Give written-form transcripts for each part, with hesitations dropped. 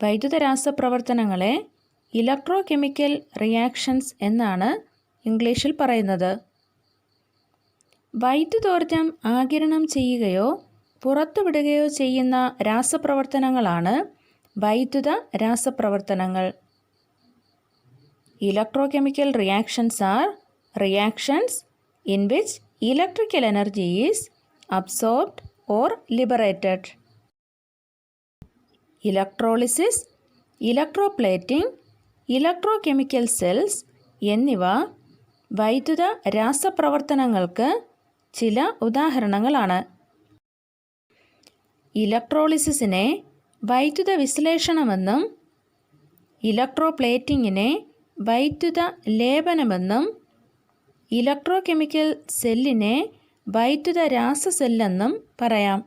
വൈദ്യുത രാസപ്രവർത്തനങ്ങളെ electro chemical reactions എന്നാണ് ഇംഗ്ലീഷിൽ പറയുന്നത്. വൈദ്യുതോർജ്ജം ആഗിരണം ചെയ്യുകയോ പുറത്തുവിടുകയോ ചെയ്യുന്ന രാസപ്രവർത്തനങ്ങളാണ് വൈദ്യുത രാസപ്രവർത്തനങ്ങൾ. Electrochemical reactions are reactions in which electrical energy is absorbed or liberated. Electrolysis, electroplating, electrochemical cells എന്നിവ വൈദ്യുത രാസപ്രവർത്തനങ്ങൾക്ക് ചില ഉദാഹരണങ്ങളാണ്. ഇലക്ട്രോളിസിസിനെ വൈദ്യുത വിശ്ലേഷണമെന്നും ഇലക്ട്രോപ്ലേറ്റിങ്ങിനെ വൈദ്യുത ലേപനമെന്നും ഇലക്ട്രോകെമിക്കൽ സെല്ലിനെ വൈദ്യുത രാസസെല്ലെന്നും പറയാം.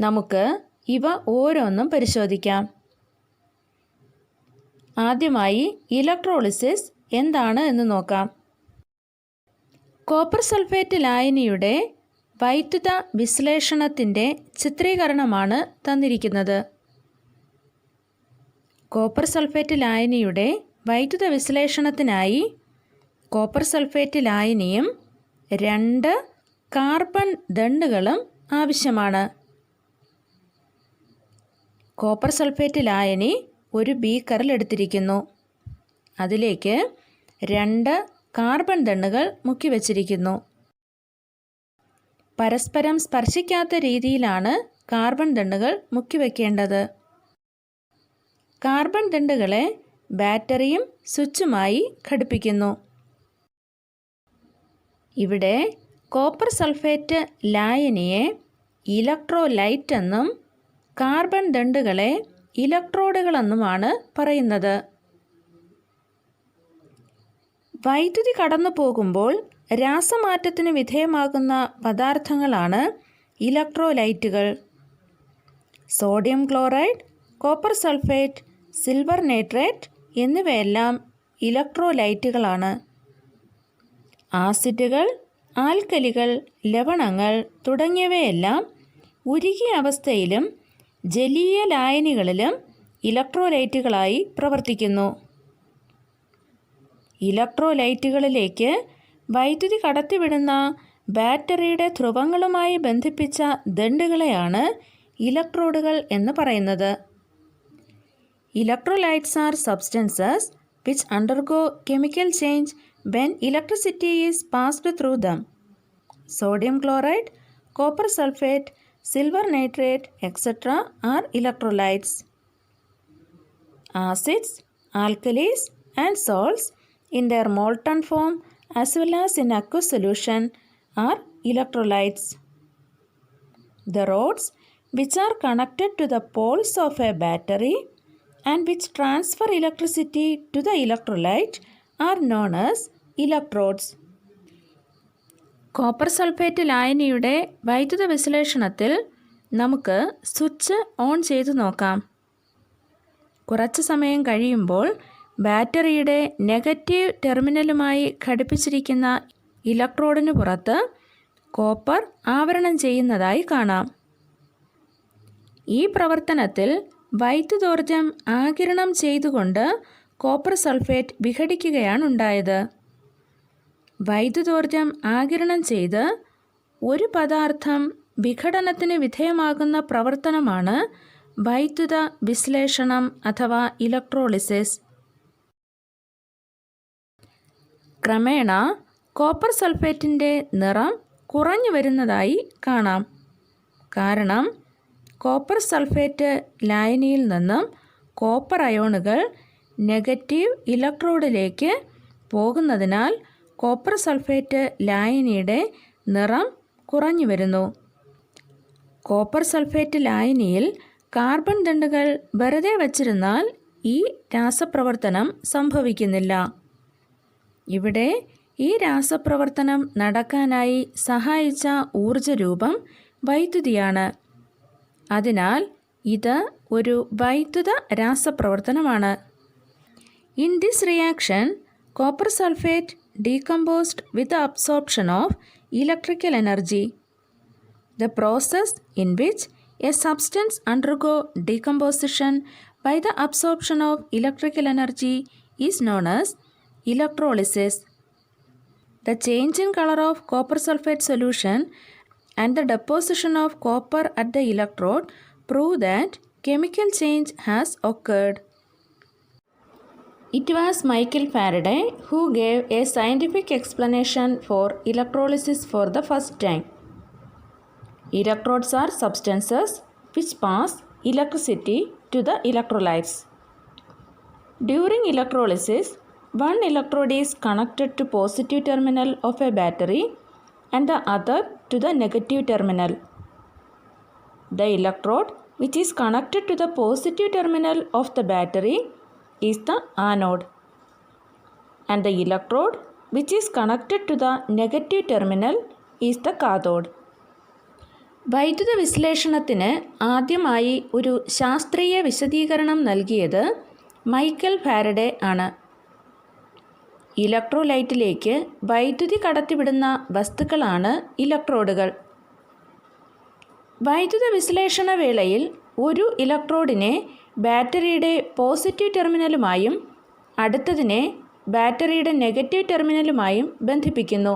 നമുക്ക് ഇവ ഓരോന്നും പരിശോധിക്കാം. ആദ്യമായി ഇലക്ട്രോളിസിസ് എന്താണ് എന്ന് നോക്കാം. കോപ്പർ സൾഫേറ്റ് ലായനിയുടെ വൈദ്യുത വിശ്ലേഷണത്തിൻ്റെ ചിത്രീകരണമാണ് തന്നിരിക്കുന്നത്. കോപ്പർ സൾഫേറ്റ് ലായനിയുടെ വൈദ്യുത വിശ്ലേഷണത്തിനായി കോപ്പർ സൾഫേറ്റ് ലായനിയും 2 കാർബൺ ദണ്ഡുകളും ആവശ്യമാണ്. കോപ്പർ സൾഫേറ്റ് ലായനി ഒരു ബീക്കറിൽ എടുത്തിരിക്കുന്നു. അതിലേക്ക് 2 കാർബൺ ദണ്ഡുകൾ മുക്കി വച്ചിരിക്കുന്നു. പരസ്പരം സ്പർശിക്കാത്ത രീതിയിലാണ് കാർബൺ ദണ്ഡുകൾ മുക്കി വയ്ക്കേണ്ടത്. കാർബൺ ദണ്ഡുകളെ ബാറ്ററിയും സ്വിച്ചുമായി ഘടിപ്പിക്കുന്നു. ഇവിടെ കോപ്പർ സൾഫേറ്റ് ലായനിയെ ഇലക്ട്രോലൈറ്റ് എന്നും കാർബൺ ദണ്ഡുകളെ ഇലക്ട്രോഡുകളെന്നുമാണ് പറയുന്നത്. വൈദ്യുതി കടന്നു പോകുമ്പോൾ രാസമാറ്റത്തിന് വിധേയമാകുന്ന പദാർത്ഥങ്ങളാണ് ഇലക്ട്രോലൈറ്റുകൾ. Sodium chloride, copper sulphate, silver nitrate എന്നിവയെല്ലാം ഇലക്ട്രോലൈറ്റുകളാണ്. ആസിഡുകൾ, ആൽക്കലികൾ, ലവണങ്ങൾ തുടങ്ങിയവയെല്ലാം ഉരുകിയ അവസ്ഥയിലും ജലീയ ലായനികളിലും ഇലക്ട്രോലൈറ്റുകളായി പ്രവർത്തിക്കുന്നു. ഇലക്ട്രോലൈറ്റുകളിലേക്ക് വൈദ്യുതി കടത്തിവിടുന്ന ബാറ്ററിയുടെ ധ്രുവങ്ങളുമായി ബന്ധിപ്പിച്ച ദണ്ഡുകളെയാണ് ഇലക്ട്രോഡുകൾ എന്ന് പറയുന്നത്. Electrolytes R substances which undergo chemical change when electricity is passed through them. Sodium chloride, copper sulfate, silver nitrate, etc. are electrolytes. Acids, alkalis and salts in their molten form as well as in aqueous solution are electrolytes. The rods which are connected to the poles of a battery and which transfer electricity to the electrolyte are known as electrodes. Copper sulphate ലായനിയുടെ വൈദ്യുത വിശ്ലേഷണത്തിൽ നമുക്ക് switch on ചെയ്തു നോക്കാം. കുറച്ച് സമയം കഴിയുമ്പോൾ ബാറ്ററിയുടെ നെഗറ്റീവ് ടെർമിനലുമായി ഘടിപ്പിച്ചിരിക്കുന്ന ഇലക്ട്രോഡിന് പുറത്ത് കോപ്പർ ആവരണം ചെയ്യുന്നതായി കാണാം. ഈ പ്രവർത്തനത്തിൽ വൈദ്യുതോർജ്ജം ആഗിരണം ചെയ്തുകൊണ്ട് കോപ്പർ സൾഫേറ്റ് വിഘടിക്കുകയാണ് ഉണ്ടായത്. വൈദ്യുതോർജ്ജം ആഗിരണം ചെയ്ത് ഒരു പദാർത്ഥം വിഘടനത്തിന് വിധേയമാകുന്ന പ്രവർത്തനമാണ് വൈദ്യുത വിശ്ലേഷണം അഥവാ ഇലക്ട്രോളിസിസ്. ക്രമേണ കോപ്പർ സൾഫേറ്റിൻ്റെ നിറം കുറഞ്ഞു വരുന്നതായി കാണാം. കാരണം കോപ്പർ സൾഫേറ്റ് ലായനിയിൽ നിന്നും കോപ്പർ അയോണുകൾ നെഗറ്റീവ് ഇലക്ട്രോഡിലേക്ക് പോകുന്നതിനാൽ കോപ്പർ സൾഫേറ്റ് ലായനിയുടെ നിറം കുറഞ്ഞു വരുന്നു. കോപ്പർ സൾഫേറ്റ് ലായനിയിൽ കാർബൺ ദണ്ഡുകൾ വെറുതെ വച്ചിരുന്നാൽ ഈ രാസപ്രവർത്തനം സംഭവിക്കുന്നില്ല. ഇവിടെ ഈ രാസപ്രവർത്തനം നടക്കാനായി സഹായിച്ച ഊർജ്ജരൂപം വൈദ്യുതിയാണ്. അതിനാൽ ഇത് ഒരു വൈദ്യുത രാസപ്രവർത്തനമാണ്. In this reaction copper sulfate decomposed with the absorption of electrical energy. The process in which A substance undergo decomposition by the absorption of electrical energy is known as electrolysis. The change in color of copper sulfate solution and the deposition of copper at the electrode prove that chemical change has occurred. It was Michael Faraday who gave a scientific explanation for electrolysis for the first time. Electrodes are substances which pass electricity to the electrolytes. During electrolysis, one electrode is connected to positive terminal of a battery and the other to the negative terminal. The electrode which is connected to the positive terminal of the battery is the anode, and the electrode which is connected to the negative terminal is the cathode. വൈദ്യുത വിശ്ലേഷണത്തിന് ആദ്യമായി ഒരു ശാസ്ത്രീയ വിശദീകരണം നൽകിയത് Michael Faraday ആണ്. ഇലക്ട്രോലൈറ്റിലേക്ക് വൈദ്യുതി കടത്തിവിടുന്ന വസ്തുക്കളാണ് ഇലക്ട്രോഡുകൾ. വൈദ്യുത വിശ്ലേഷണ വേളയിൽ ഒരു ഇലക്ട്രോഡിനെ ബാറ്ററിയുടെ പോസിറ്റീവ് ടെർമിനലുമായും അടുത്തതിനെ ബാറ്ററിയുടെ നെഗറ്റീവ് ടെർമിനലുമായും ബന്ധിപ്പിക്കുന്നു.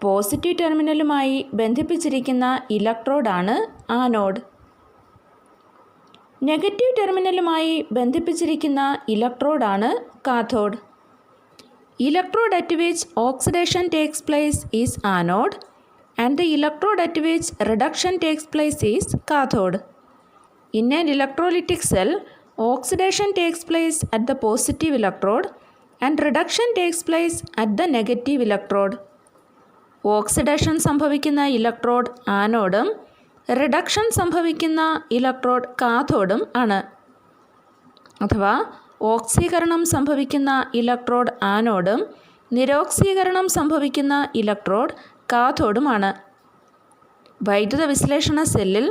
പോസിറ്റീവ് ടെർമിനലുമായി ബന്ധിപ്പിച്ചിരിക്കുന്ന ഇലക്ട്രോഡാണ് ആനോഡ്. നെഗറ്റീവ് ടെർമിനലുമായി ബന്ധിപ്പിച്ചിരിക്കുന്ന ഇലക്ട്രോഡാണ് cathode. Electrode at which oxidation takes place is anode and the electrode at which reduction takes place is cathode. In an electrolytic cell, oxidation takes place at the positive electrode and reduction takes place at the negative electrode. Oxidation സംഭവിക്കുന്ന electrode ആനോഡും reduction സംഭവിക്കുന്ന electrode കാഥോഡും ആണ്. അഥവാ ഓക്സീകരണം സംഭവിക്കുന്ന electrode ആനോഡും നിരോക്സീകരണം സംഭവിക്കുന്ന electrode കാഥോഡുമാണ്. വൈദ്യുത വിശ്ലേഷണ സെല്ലിൽ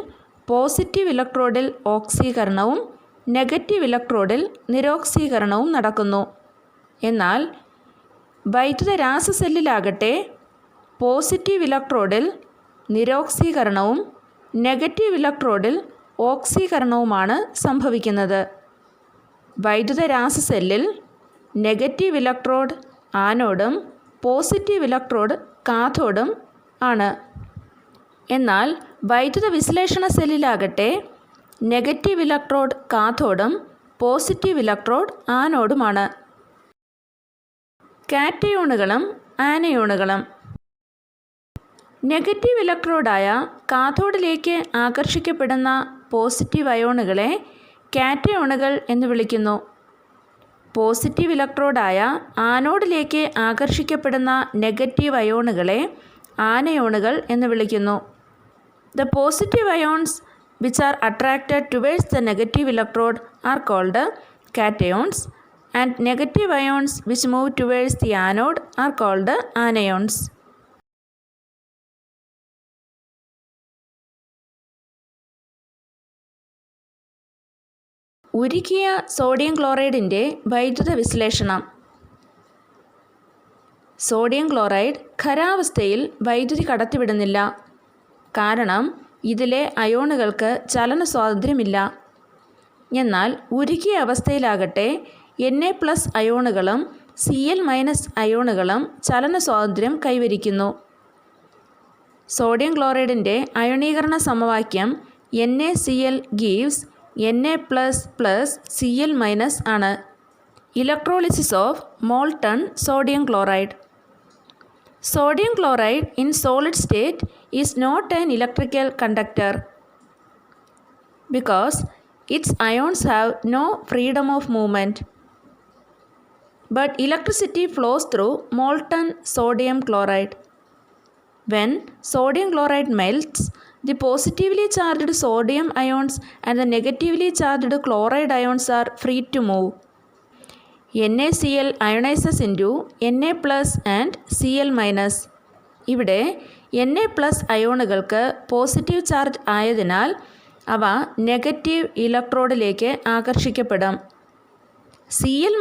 positive ഇലക്ട്രോഡിൽ ഓക്സീകരണവും negative ഇലക്ട്രോഡിൽ നിരോക്സീകരണവും നടക്കുന്നു. എന്നാൽ വൈദ്യുത രാസസെല്ലിലാകട്ടെ പോസിറ്റീവ് ഇലക്ട്രോഡിൽ നിരോക്സീകരണവും നെഗറ്റീവ് ഇലക്ട്രോഡിൽ ഓക്സീകരണവുമാണ് സംഭവിക്കുന്നത്. വൈദ്യുത രാസസെല്ലിൽ നെഗറ്റീവ് ഇലക്ട്രോഡ് ആനോഡും പോസിറ്റീവ് ഇലക്ട്രോഡ് കാഥോഡും ആണ്. എന്നാൽ വൈദ്യുത വിശ്ലേഷണ സെല്ലിലാകട്ടെ നെഗറ്റീവ് ഇലക്ട്രോഡ് കാഥോഡും പോസിറ്റീവ് ഇലക്ട്രോഡ് ആനോഡുമാണ്. കാറ്റയോണുകളും ആനയോണുകളും. നെഗറ്റീവ് ഇലക്ട്രോഡായ കാഥോഡിലേക്ക് ആകർഷിക്കപ്പെടുന്ന പോസിറ്റീവ് അയോണുകളെ കാറ്റയോണുകൾ എന്ന് വിളിക്കുന്നു. പോസിറ്റീവ് ഇലക്ട്രോഡായ ആനോഡിലേക്ക് ആകർഷിക്കപ്പെടുന്ന നെഗറ്റീവ് അയോണുകളെ ആനയോണുകൾ എന്ന് വിളിക്കുന്നു. The positive ions which are attracted towards the negative electrode are called cations and negative ions which move towards the anode are called anions. ഉരുക്കിയ സോഡിയം ക്ലോറൈഡിൻ്റെ വൈദ്യുത വിശ്ലേഷണം. സോഡിയം ക്ലോറൈഡ് ഖരാവസ്ഥയിൽ വൈദ്യുതി കടത്തിവിടുന്നില്ല. കാരണം ഇതിലെ അയോണുകൾക്ക് ചലന സ്വാതന്ത്ര്യമില്ല. എന്നാൽ ഉരുക്കിയ അവസ്ഥയിലാകട്ടെ Na+ അയോണുകളും Cl- അയോണുകളും ചലന സ്വാതന്ത്ര്യം കൈവരിക്കുന്നു. സോഡിയം ക്ലോറൈഡിൻ്റെ അയോണീകരണ സമവാക്യം NaCl gives Na++ Cl- ആണ്. Electrolysis of molten sodium chloride. Sodium chloride in solid state is not an electrical conductor because its ions have no freedom of movement. But electricity flows through molten sodium chloride. When sodium chloride melts, the positively charged sodium ions and the negatively charged chloride ions are free to move. NaCl ionizes into Na+ and Cl-. ഇവിടെ Na+ അയോണുകൾക്ക് positive charge ആയതിനാൽ അവ negative ഇലക്ട്രോഡിലേക്ക് ആകർഷിക്കപ്പെടും. Cl-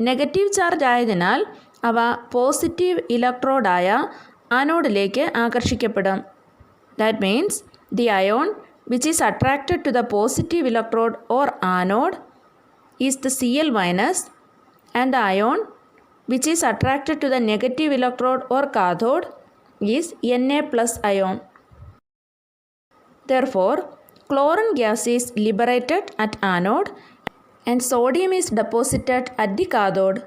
negative charge ആയതിനാൽ അവ positive ഇലക്ട്രോഡായ ആനോഡിലേക്ക് ആകർഷിക്കപ്പെടും. That means the ion which is attracted to the positive electrode or anode is the Cl minus, and the ion which is attracted to the negative electrode or cathode is Na plus ion. Therefore, chlorine gas is liberated at anode and sodium is deposited at the cathode.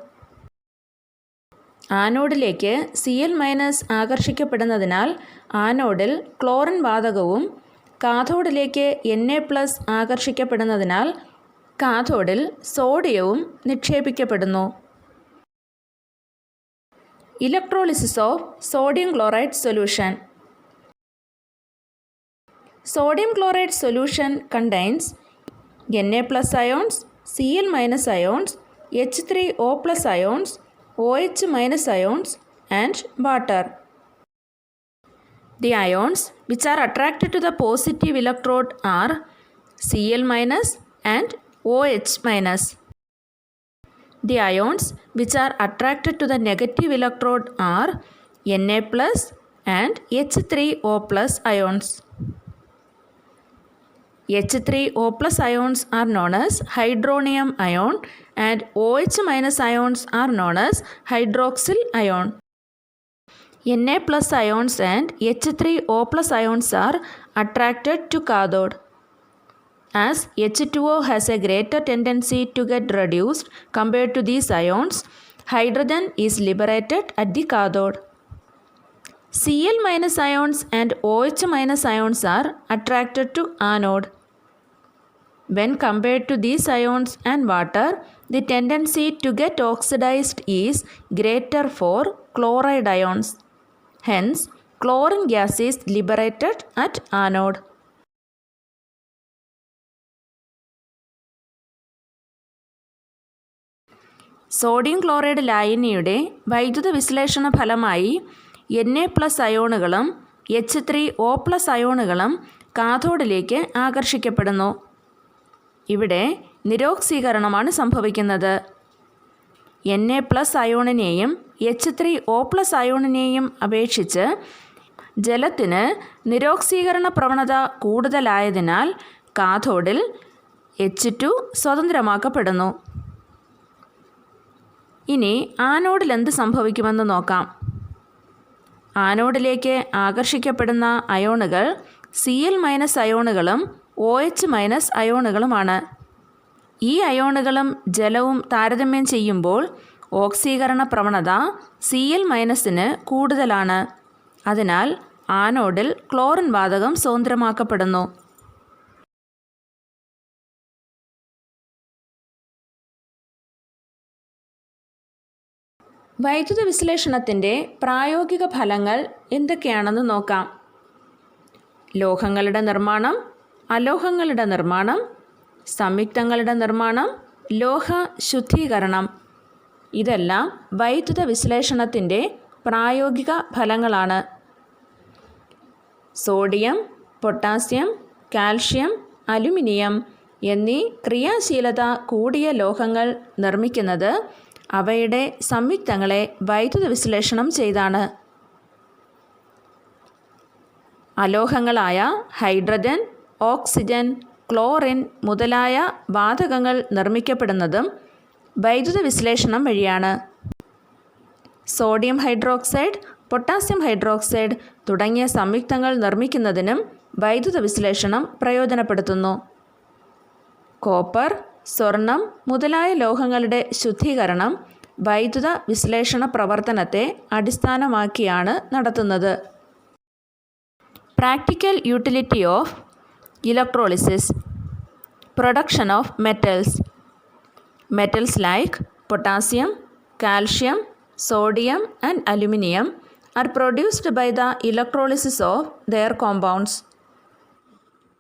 ആനോഡിലേക്ക് Cl minus ആകർഷിക്കപ്പെടുന്നതിനാൽ ആനോഡിൽ chlorine വാതകവും കാഥോഡിലേക്ക് Na plus ആകർഷിക്കപ്പെടുന്നതിനാൽ കാഥോഡിൽ സോഡിയവും നിക്ഷേപിക്കപ്പെടുന്നു. Electrolysis of sodium chloride solution. Sodium chloride solution contains Na plus ions, Cl minus ions, H3O plus ions, OH minus ions and water. The ions which are attracted to the positive electrode are Cl minus and OH minus. The ions which are attracted to the negative electrode are Na plus and H3O plus ions. H3O plus ions are known as hydronium ion and OH minus ions are known as hydroxyl ion. Na plus ions and H3O plus ions are attracted to cathode. As H2O has a greater tendency to get reduced compared to these ions, hydrogen is liberated at the cathode. Cl minus ions and OH minus ions are attracted to anode. When compared to these ions and water, the tendency to get oxidized is greater for chloride ions. Hence, chlorine gas is liberated at anode. സോഡിയം ക്ലോറൈഡ് ലായനിയുടെ വൈദ്യുത വിശ്ലേഷണ ഫലമായി Na plus അയോണുകളും H3O plus അയോണുകളും കാഥോഡിലേക്ക് ആകർഷിക്കപ്പെടുന്നു. ഇവിടെ നിരോക്സീകരണമാണ് സംഭവിക്കുന്നത്. Na പ്ലസ് അയോണിനെയും H3O പ്ലസ് അയോണിനെയും അപേക്ഷിച്ച് ജലത്തിന് നിരോക്സീകരണ പ്രവണത കൂടുതലായതിനാൽ കാഥോഡിൽ H2 സ്വതന്ത്രമാക്കപ്പെടുന്നു. ഇനി ആനോഡിൽ എന്ത് സംഭവിക്കുമെന്ന് നോക്കാം. ആനോഡിലേക്ക് ആകർഷിക്കപ്പെടുന്ന അയോണുകൾ Cl മൈനസ് അയോണുകളും OH മൈനസ് അയോണുകളുമാണ്. ഈ അയോണുകളും ജലവും താരതമ്യം ചെയ്യുമ്പോൾ ഓക്സീകരണ പ്രവണത Cl മൈനസിന് കൂടുതലാണ്. അതിനാൽ ആനോഡിൽ ക്ലോറിൻ വാതകം സ്വതന്ത്രമാക്കപ്പെടുന്നു. വൈദ്യുത വിശ്ലേഷണത്തിൻ്റെ പ്രായോഗിക ഫലങ്ങൾ എന്തൊക്കെയാണെന്ന് നോക്കാം. ലോഹങ്ങളുടെ നിർമ്മാണം, അലോഹങ്ങളുടെ നിർമ്മാണം, സംയുക്തങ്ങളുടെ നിർമ്മാണം, ലോഹ ശുദ്ധീകരണം, ഇതെല്ലാം വൈദ്യുത വിശ്ലേഷണത്തിൻ്റെ പ്രായോഗിക ഫലങ്ങളാണ്. സോഡിയം, പൊട്ടാസ്യം, കാൽഷ്യം, അലുമിനിയം എന്നീ ക്രിയാശീലത കൂടിയ ലോഹങ്ങൾ നിർമ്മിക്കുന്നത് അവയുടെ സംയുക്തങ്ങളെ വൈദ്യുത വിശ്ലേഷണം ചെയ്താണ്. അലോഹങ്ങളായ ഹൈഡ്രജൻ, ഓക്സിജൻ, ക്ലോറിൻ മുതലായ വാതകങ്ങൾ നിർമ്മിക്കപ്പെടുന്നതും വൈദ്യുത വിശ്ലേഷണം വഴിയാണ്. സോഡിയം ഹൈഡ്രോക്സൈഡ്, പൊട്ടാസ്യം ഹൈഡ്രോക്സൈഡ് തുടങ്ങിയ സംയുക്തങ്ങൾ നിർമ്മിക്കുന്നതിനും വൈദ്യുത വിശ്ലേഷണം പ്രയോജനപ്പെടുത്തുന്നു. കോപ്പർ, സ്വർണം മുതലായ ലോഹങ്ങളുടെ ശുദ്ധീകരണം വൈദ്യുത വിശ്ലേഷണ പ്രവർത്തനത്തെ അടിസ്ഥാനമാക്കിയാണ് നടത്തുന്നത്. Practical utility of electrolysis. Production of metals. Metals like potassium, calcium, sodium and aluminum are produced by the electrolysis of their compounds.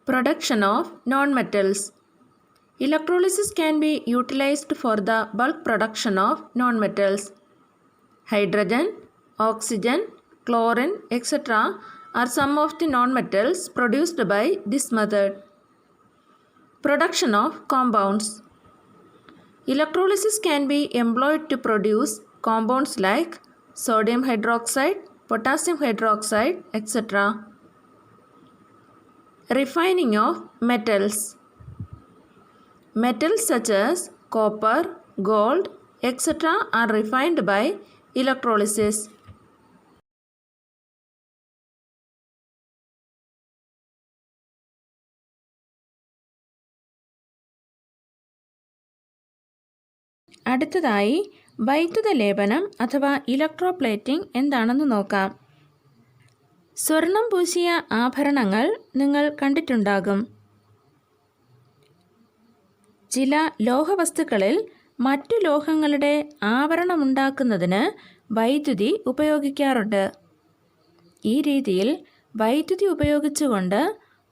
Production of non-metals. Electrolysis can be utilized for the bulk production of non-metals. Hydrogen, oxygen, chlorine, etc. are some of the non-metals produced by this method. Production of compounds. Electrolysis can be employed to produce compounds like sodium hydroxide, potassium hydroxide, etc. refining of metals. Metals such as copper, gold, etc. are refined by electrolysis. അടുത്തതായി വൈദ്യുത ലേപനം അഥവാ electroplating എന്താണെന്ന് നോക്കാം. സ്വർണം പൂശിയ ആഭരണങ്ങൾ നിങ്ങൾ കണ്ടിട്ടുണ്ടാകും. ചില ലോഹവസ്തുക്കളിൽ മറ്റു ലോഹങ്ങളുടെ ആവരണമുണ്ടാക്കുന്നതിന് വൈദ്യുതി ഉപയോഗിക്കാറുണ്ട്. ഈ രീതിയിൽ വൈദ്യുതി ഉപയോഗിച്ചുകൊണ്ട്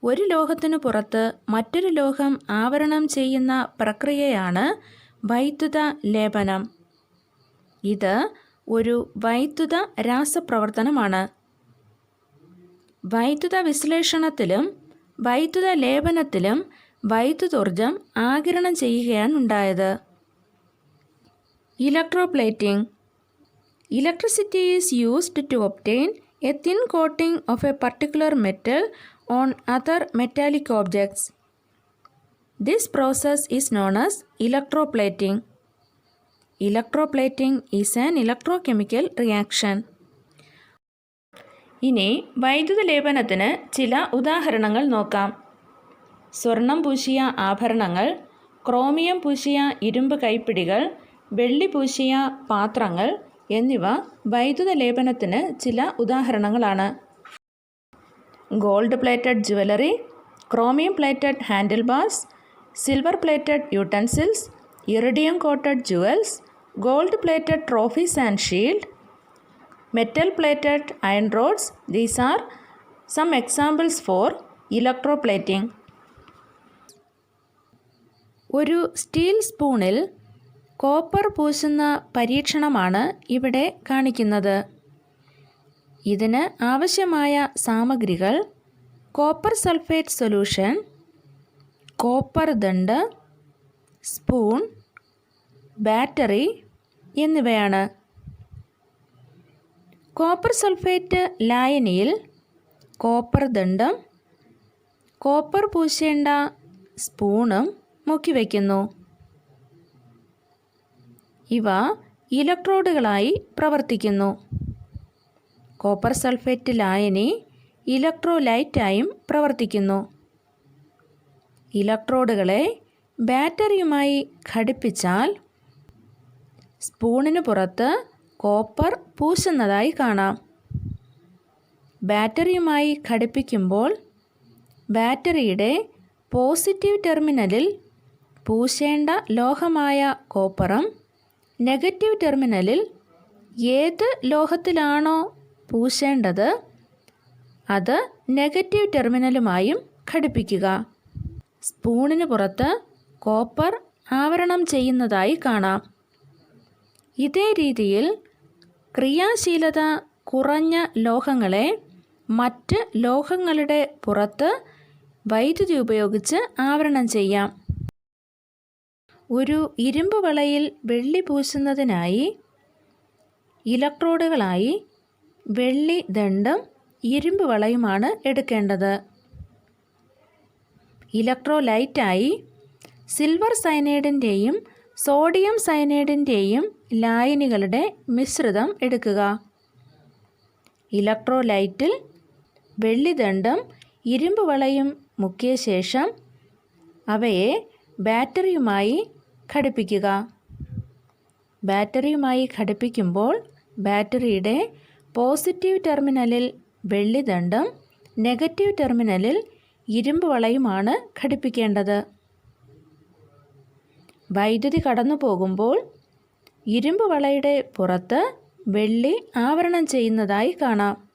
ഒരു ലോഹത്തിനു പുറത്ത് മറ്റൊരു ലോഹം ആവരണം ചെയ്യുന്ന പ്രക്രിയയാണ് വൈദ്യുത ലേപനം. ഇത് ഒരു വൈദ്യുത രാസപ്രവർത്തനമാണ്. വൈദ്യുത വിശ്ലേഷണത്തിലും വൈദ്യുത ലേപനത്തിലും വൈദ്യുതോർജം ആഗിരണം ചെയ്യുകയാണ് ഉണ്ടായത്. Electroplating. Electricity is used to obtain a thin coating of a particular metal on other metallic objects. This process is known as electroplating. Electroplating is an electrochemical reaction. ഇനി വൈദ്യുത ലേപനത്തിന് ചില ഉദാഹരണങ്ങൾ നോക്കാം. സ്വർണം പൂശിയ ആഭരണങ്ങൾ, ക്രോമിയം പൂശിയ ഇരുമ്പ് കൈപ്പിടികൾ, വെള്ളി പൂശിയ പാത്രങ്ങൾ എന്നിവ വൈദ്യുത ലേപനത്തിന് ചില ഉദാഹരണങ്ങളാണ്. Gold plated jewellery, chromium plated handle bars, silver plated utensils, iridium coated jewels, gold plated trophies and shield, metal plated iron rods. These are some examples for electroplating. ഒരു സ്റ്റീൽ സ്പൂണിൽ കോപ്പർ പൂശുന്ന പരീക്ഷണമാണ് ഇവിടെ കാണിക്കുന്നത്. ഇതിന് ആവശ്യമായ സാമഗ്രികൾ കോപ്പർ സൾഫേറ്റ് സൊല്യൂഷൻ, കോപ്പർ ദണ്ഡ്, സ്പൂൺ, ബാറ്ററി എന്നിവയാണ്. കോപ്പർ സൾഫേറ്റ് ലായനിയിൽ കോപ്പർ ദണ്ഡും കോപ്പർ പൂശേണ്ട സ്പൂണും മുക്കി വയ്ക്കുന്നു. ഇവ ഇലക്ട്രോഡുകളായി പ്രവർത്തിക്കുന്നു. കോപ്പർ സൾഫേറ്റ് ലായനി ഇലക്ട്രോലൈറ്റായും പ്രവർത്തിക്കുന്നു. ഇലക്ട്രോഡുകളെ ബാറ്ററിയുമായി ഘടിപ്പിച്ചാൽ സ്പൂണിന് പുറത്ത് കോപ്പർ പൂശുന്നതായി കാണാം. ബാറ്ററിയുമായി ഘടിപ്പിക്കുമ്പോൾ ബാറ്ററിയുടെ പോസിറ്റീവ് ടെർമിനലിൽ പൂശേണ്ട ലോഹമായ കോപ്പറും നെഗറ്റീവ് ടെർമിനലിൽ ഏത് ലോഹത്തിലാണോ പൂശേണ്ടത് അത് നെഗറ്റീവ് ടെർമിനലുമായും ഘടിപ്പിക്കുക. സ്പൂണിന് പുറത്ത് കോപ്പർ ആവരണം ചെയ്യുന്നതായി കാണാം. ഇതേ രീതിയിൽ ക്രിയാശീലത കുറഞ്ഞ ലോഹങ്ങളെ മറ്റ് ലോഹങ്ങളുടെ പുറത്ത് വൈദ്യുതി ഉപയോഗിച്ച് ആവരണം ചെയ്യാം. ഒരു ഇരുമ്പ് വളയിൽ വെള്ളി പൂശുന്നതിനായി ഇലക്ട്രോഡുകളായി വെള്ളി ദണ്ഡും ഇരുമ്പ് വളയുമാണ് എടുക്കേണ്ടത്. ഇലക്ട്രോലൈറ്റായി സിൽവർ സയനൈഡിൻ്റെയും സോഡിയം സയനൈഡിൻ്റെയും ലായനികളുടെ മിശ്രിതം എടുക്കുക. ഇലക്ട്രോലൈറ്റിൽ വെള്ളിദണ്ഡും ഇരുമ്പ് വളയും മുക്കിയ ശേഷം അവയെ ബാറ്ററിയുമായി ഘടിപ്പിക്കുക. ബാറ്ററിയുമായി ഘടിപ്പിക്കുമ്പോൾ ബാറ്ററിയുടെ പോസിറ്റീവ് ടെർമിനലിൽ വെള്ളിദണ്ഡും നെഗറ്റീവ് ടെർമിനലിൽ ഇരുമ്പ് വളയുമാണ് ഘടിപ്പിക്കേണ്ടത്. വൈദ്യുതി കടന്നു പോകുമ്പോൾ ഇരുമ്പ് വളയുടെ പുറത്ത് വെള്ളി ആവരണം ചെയ്യുന്നതായി കാണാം.